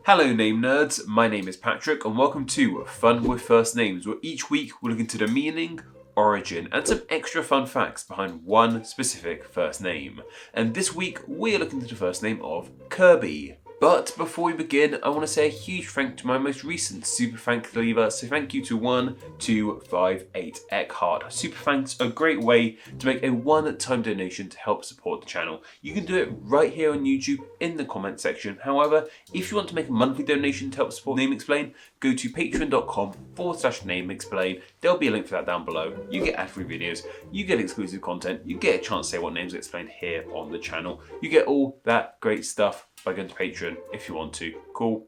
Hello name nerds, my name is Patrick and welcome to Fun with First Names, where each week we'll look into the meaning, origin and some extra fun facts behind one specific first name. And this week we're looking into the first name of Kirby. But before we begin, I want to say a huge thank you to my most recent super thank lever. So thank you to 1258 Eckhart. Super thanks are a great way to make a one-time donation to help support the channel. You can do it right here on YouTube in the comment section. However, if you want to make a monthly donation to help support Name Explain, go to patreon.com/Name Explain. There'll be a link for that down below. You get ad-free videos, you get exclusive content, you get a chance to say what names are explained here on the channel. You get all that great stuff by going to Patreon if you want to. Cool.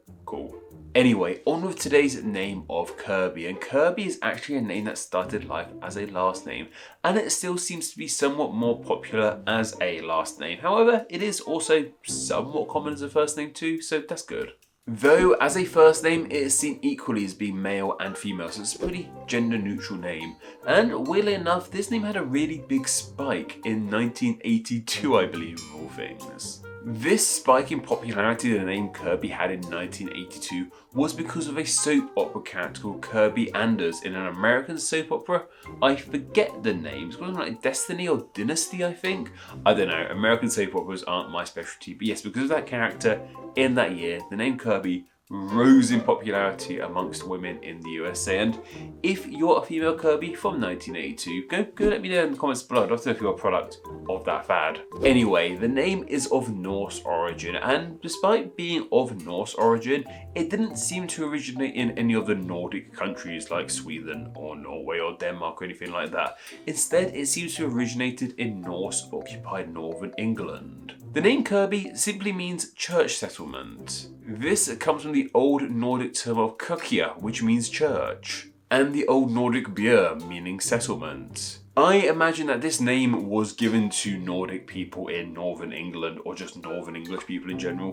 Anyway, on with today's name of Kirby. And Kirby is actually a name that started life as a last name, and it still seems to be somewhat more popular as a last name. However, it is also somewhat common as a first name too, so that's good. Though as a first name, it is seen equally as being male and female, so it's a pretty gender neutral name. And weirdly enough, this name had a really big spike in 1982, I believe, of all things. This spike in popularity the name Kirby had in 1982 was because of a soap opera character called Kirby Anders in an American soap opera. I forget the names, was it like Destiny or Dynasty, I think? I don't know, American soap operas aren't my specialty, but yes, because of that character in that year, the name Kirby rose in popularity amongst women in the USA. And if you're a female Kirby from 1982, go let me know in the comments below. I'd love to know if you're a product of that fad. Anyway, the name is of Norse origin, and despite being of Norse origin, it didn't seem to originate in any of the Nordic countries like Sweden or Norway or Denmark or anything like that. Instead, it seems to have originated in Norse-occupied northern England. The name Kirby simply means church settlement. This comes from the Old Nordic term of kirkja, which means church, and the Old Nordic björ, meaning settlement. I imagine that this name was given to Nordic people in Northern England, or just Northern English people in general,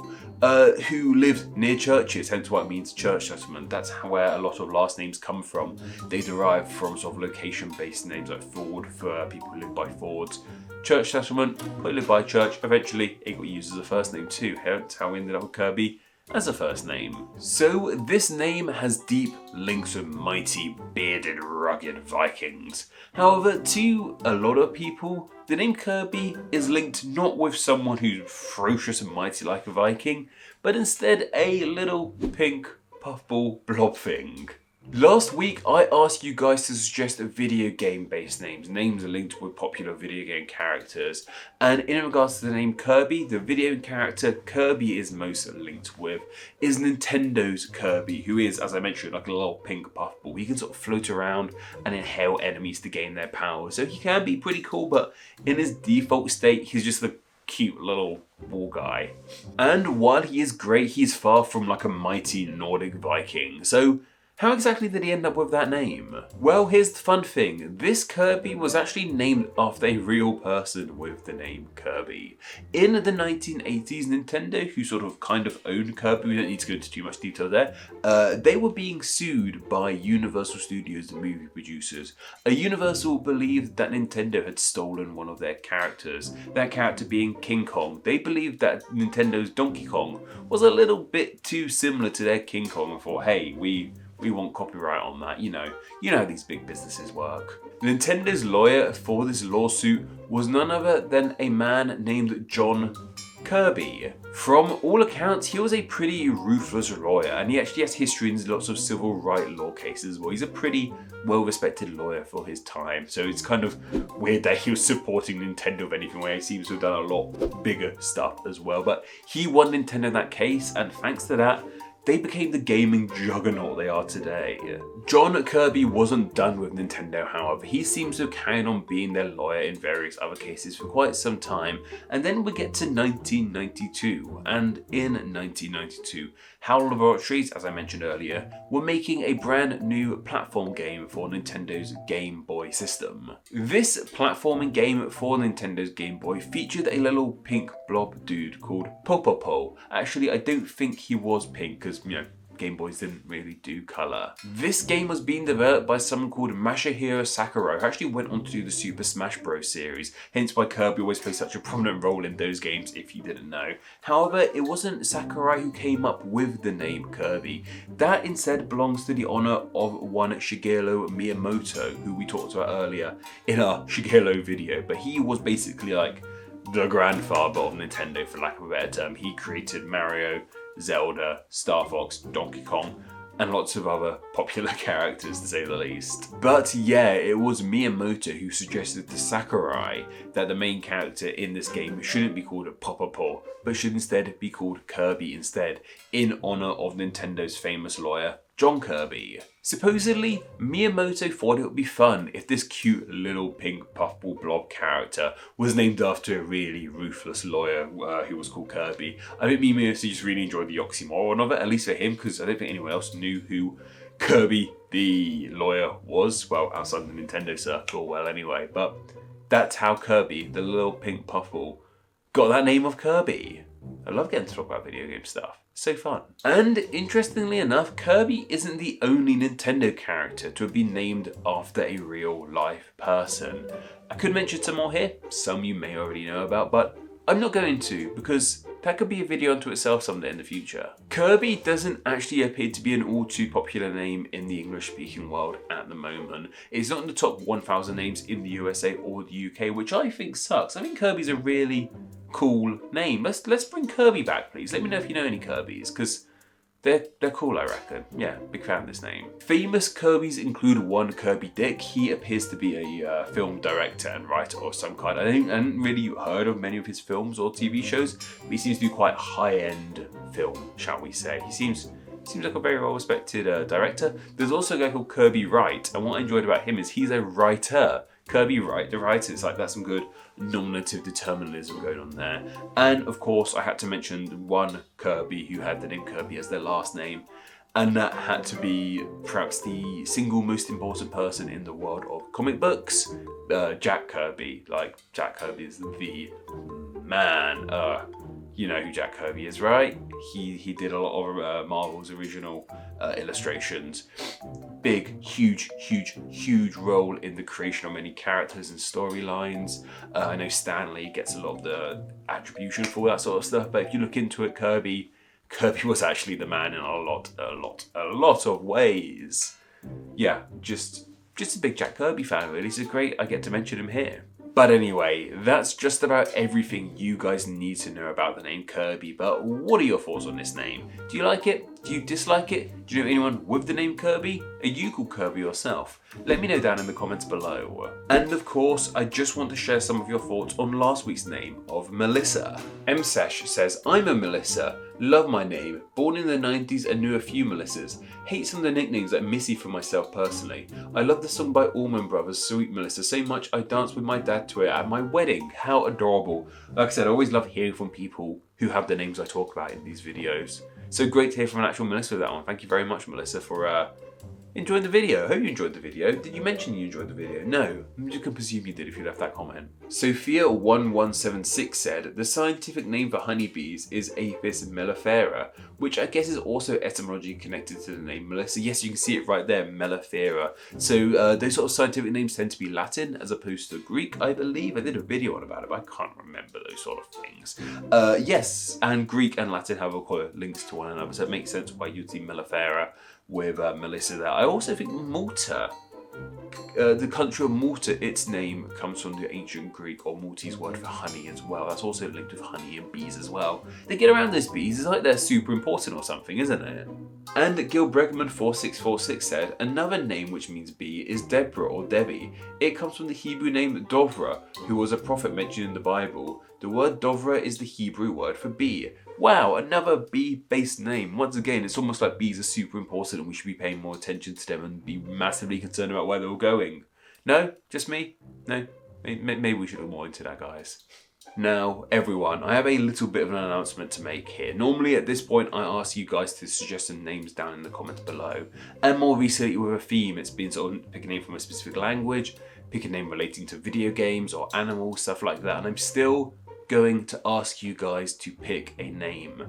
who lived near churches, hence why it means church settlement. That's where a lot of last names come from. They derive from sort of location-based names like Ford for people who live by Fords. Church settlement, people live by a church. Eventually, it got used as a first name too. Hence how we ended up with Kirby as a first name. So this name has deep links with mighty, bearded, rugged Vikings. However, to a lot of people, the name Kirby is linked not with someone who's ferocious and mighty like a Viking, but instead a little pink puffball blob thing. Last week, I asked you guys to suggest video game-based names linked with popular video game characters. And in regards to the name Kirby, the video character Kirby is most linked with is Nintendo's Kirby, who is, as I mentioned, like a little pink puffball. He can sort of float around and inhale enemies to gain their power. So he can be pretty cool, but in his default state, he's just the cute little ball guy. And while he is great, he's far from like a mighty Nordic Viking. So how exactly did he end up with that name? Well, here's the fun thing. This Kirby was actually named after a real person with the name Kirby. In the 1980s, Nintendo, who sort of kind of owned Kirby, we don't need to go into too much detail there, they were being sued by Universal Studios, the movie producers. Universal believed that Nintendo had stolen one of their characters, that character being King Kong. They believed that Nintendo's Donkey Kong was a little bit too similar to their King Kong and thought, hey, we want copyright on that, you know how these big businesses work. Nintendo's lawyer for this lawsuit was none other than a man named John Kirby. From all accounts, he was a pretty ruthless lawyer, and he actually has history in lots of civil rights law cases. Well, he's a pretty well-respected lawyer for his time, so it's kind of weird that he was supporting Nintendo of anything, where he seems to have done a lot bigger stuff as well. But he won Nintendo that case, and thanks to that, they became the gaming juggernaut they are today. John Kirby wasn't done with Nintendo, however. He seems to have carried on being their lawyer in various other cases for quite some time. And then we get to 1992. And in 1992, HAL Laboratories, as I mentioned earlier, were making a brand new platform game for Nintendo's Game Boy system. This platforming game for Nintendo's Game Boy featured a little pink blob dude called Popopo. Actually, I don't think he was pink because, Game Boys didn't really do colour. This game was being developed by someone called Masahiro Sakurai, who actually went on to do the Super Smash Bros. Series, hence why Kirby always plays such a prominent role in those games, if you didn't know. However, it wasn't Sakurai who came up with the name Kirby. That instead belongs to the honour of one Shigeru Miyamoto, who we talked about earlier in our Shigeru video, but he was basically like the grandfather of Nintendo, for lack of a better term. He created Mario, Zelda, Star Fox, Donkey Kong, and lots of other popular characters, to say the least. But yeah, it was Miyamoto who suggested to Sakurai that the main character in this game shouldn't be called Papa Paw, but should instead be called Kirby instead, in honour of Nintendo's famous lawyer, John Kirby. Supposedly, Miyamoto thought it would be fun if this cute little pink puffball blob character was named after a really ruthless lawyer who was called Kirby. I think Miyamoto just really enjoyed the oxymoron of it, at least for him, because I don't think anyone else knew who Kirby the lawyer was. Well, outside the Nintendo circle, well anyway. But that's how Kirby, the little pink puffball, got that name of Kirby. I love getting to talk about video game stuff. So fun. And interestingly enough, Kirby isn't the only Nintendo character to have been named after a real life person. I could mention some more here, some you may already know about, but I'm not going to, because that could be a video unto itself someday in the future. Kirby doesn't actually appear to be an all too popular name in the English speaking world at the moment. It's not in the top 1,000 names in the USA or the UK, which I think sucks. I think Kirby's a really cool name. Let's bring Kirby back, please. Let me know if you know any Kirbys, because they're cool, I reckon. Yeah, big fan of this name. Famous Kirbys include one Kirby Dick. He appears to be a film director and writer of some kind. I hadn't really heard of many of his films or TV shows, but he seems to do quite high-end film, shall we say. He seems like a very well-respected director. There's also a guy called Kirby Wright, and what I enjoyed about him is he's a writer. Kirby Wright, the writer, it's like that's some good nominative determinism going on there. And of course, I had to mention one Kirby who had the name Kirby as their last name, and that had to be perhaps the single most important person in the world of comic books, Jack Kirby. Like, Jack Kirby is the man. You know who Jack Kirby is, right? He did a lot of Marvel's original illustrations. Big, huge role in the creation of many characters and storylines. I know Stan Lee gets a lot of the attribution for that sort of stuff, but if you look into it, Kirby was actually the man in a lot of ways. Yeah, just a big Jack Kirby fan, really. So great I get to mention him here. But anyway, that's just about everything you guys need to know about the name Kirby. But what are your thoughts on this name? Do you like it? Do you dislike it? Do you know anyone with the name Kirby? Are you called Kirby yourself? Let me know down in the comments below. And of course, I just want to share some of your thoughts on last week's name of Melissa. Msesh says, I'm a Melissa. Love my name. Born in the 90s and knew a few Melissas. Hate some of the nicknames like Missy for myself personally. I love the song by Allman Brothers, Sweet Melissa, so much I danced with my dad to it at my wedding. How adorable. Like I said, I always love hearing from people who have the names I talk about in these videos. So great to hear from an actual Melissa with that one. Thank you very much, Melissa, for enjoying the video. I hope you enjoyed the video. Did you mention you enjoyed the video? No, I'm just going to presume you did if you left that comment. Sophia1176 said, the scientific name for honeybees is Apis mellifera, which I guess is also etymologically connected to the name Melissa. Yes, you can see it right there, mellifera. So those sort of scientific names tend to be Latin as opposed to Greek, I believe. I did a video on about it, but I can't remember those sort of things. Yes, and Greek and Latin have links to one another, so it makes sense why you'd see mellifera with Melissa there. I also think Malta, the country of Malta, its name comes from the ancient Greek or Maltese word for honey as well. That's also linked with honey and bees as well. They get around those bees, it's like they're super important or something, isn't it? And Gil Bregman 4646 said, another name which means bee is Deborah or Debbie. It comes from the Hebrew name Dovra, who was a prophet mentioned in the Bible. The word Dovra is the Hebrew word for bee. Wow, another bee-based name. Once again, it's almost like bees are super important and we should be paying more attention to them and be massively concerned about where they're all going. No? Just me? No? Maybe we should look more into that, guys. Now, everyone, I have a little bit of an announcement to make here. Normally at this point, I ask you guys to suggest some names down in the comments below. And more recently with a theme, it's been sort of pick a name from a specific language, pick a name relating to video games or animals, stuff like that. And I'm still going to ask you guys to pick a name.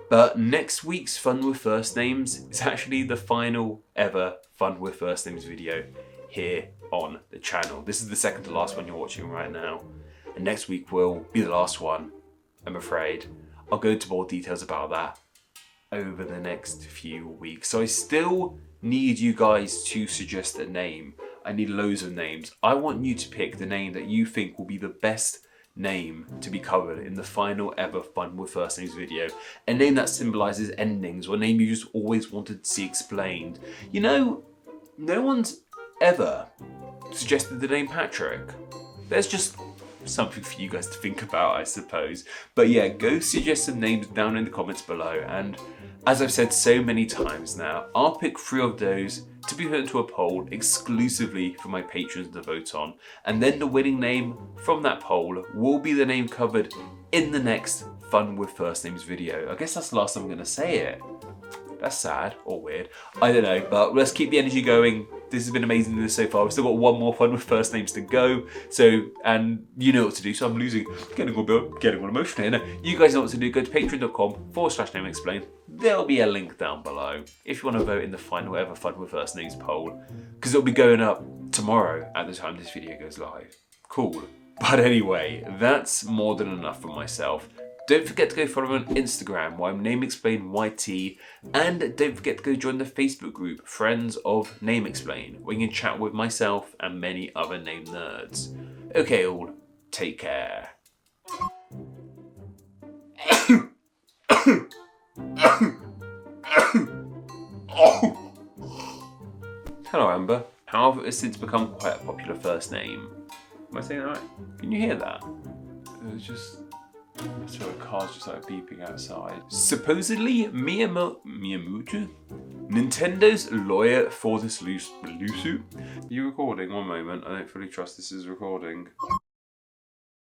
But next week's Fun with First Names is actually the final ever Fun with First Names video here on the channel. This is the second to last one you're watching right now. And next week will be the last one, I'm afraid. I'll go into more details about that over the next few weeks. So I still need you guys to suggest a name. I need loads of names. I want you to pick the name that you think will be the best name to be covered in the final ever Fun with First Names video. A name that symbolises endings, or a name you just always wanted to see explained. You know, no one's ever suggested the name Patrick. There's just something for you guys to think about, I suppose. But yeah, go suggest some names down in the comments below, and as I've said so many times now, I'll pick 3 of those to be put into a poll exclusively for my patrons to vote on, and then the winning name from that poll will be the name covered in the next Fun with First Names video. I guess that's the last time I'm going to say it. That's sad or weird. I don't know, but let's keep the energy going. This has been amazing so far. We've still got one more Fun with First Names to go. So, and you know what to do. So I'm getting all emotional here. You guys know what to do. Go to patreon.com/nameexplain. There'll be a link down below if you want to vote in the final ever Fun with First Names poll, because it'll be going up tomorrow at the time this video goes live. Cool. But anyway, that's more than enough for myself. Don't forget to go follow me on Instagram, where I'm NameExplainYT, and don't forget to go join the Facebook group, Friends of NameExplain, where you can chat with myself and many other name nerds. Okay all, take care. Hello Amber, how have it since become quite a popular first name? Am I saying that right? Can you hear that? It was just... So a car's just like beeping outside. Supposedly, Miyamoto, Nintendo's lawyer for this lawsuit. Are you recording? One moment, I don't fully trust this is recording.